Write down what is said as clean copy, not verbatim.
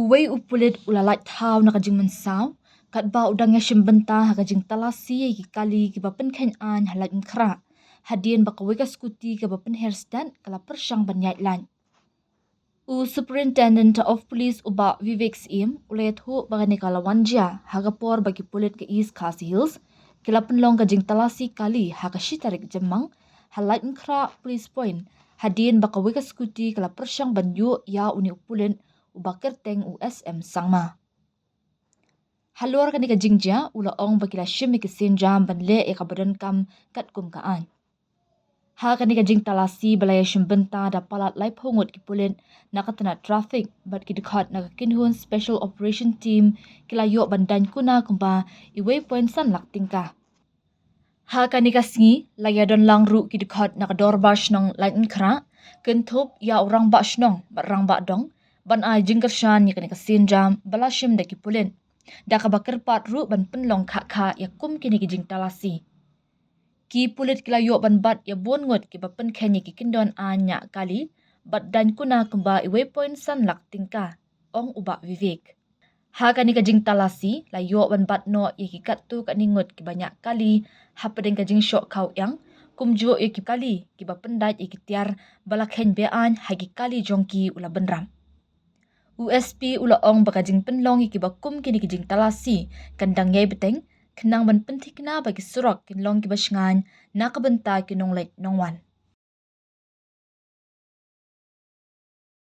Uway upulit ulalait thaw nakajing mensaw, kat ba udang ya shimbenta hakajing talasi ki kali ki bapen khen an halak nkra. Hadien bakawika skuti ka bapen herstan kala persyang banyait lan. Superintendent of Police uba Vivek Sim ulet hu bagani kala wanja hagapor bagi pulit ke East Khasi Hills kila penlong kajing talasi kali hakashitarik jemang halait nkra police point. Hadien bakawika skuti kala persyang banyu ya uni upulin ubakir teng USM sangma. Halor kani ka jingja ula ong bakila shimi ki sinjam banle e kabadan kam kat kum kaan. Ha kani ka jing talasi balaya shimbenta da palat lai pongot ki pulin nakatana traffic bat ki dikhat na kinhun special operation team kila yo bandan kuna kumpa iwe point san lak tingka. Ha kani ka singi laya don lang ru ki dikhat nakador ba shnong lain kra kentup ya orang ba shnong barang ba dong ban ai jingkershan ni kani ka sinjam balashim da ki pulin. Da ka bakir pat ru ban penlong kha ya kum kini ki jing talasi. Ki pulit kila yo ban bat ya bon ngot ki bapen khenyi ki kindon anya kali bat dan kuna kumba iwe point san lak tingka ong uba Vivek. Ha kani ka jing talasi la yo ban bat no ya ki kat tu kani ngot ki banyak kali hapadeng ka jing syok kau yang kumjo ya ki kali ki bapen dat ya ki tiar balak hen bean hagi kali jongki ula benram. USP ula ong bakajing penlong iki bakum kini kijing talasi kandang yai beteng kenang ban pentik na bagi surak kinlong ki basngan na kabenta kinong lek nongwan.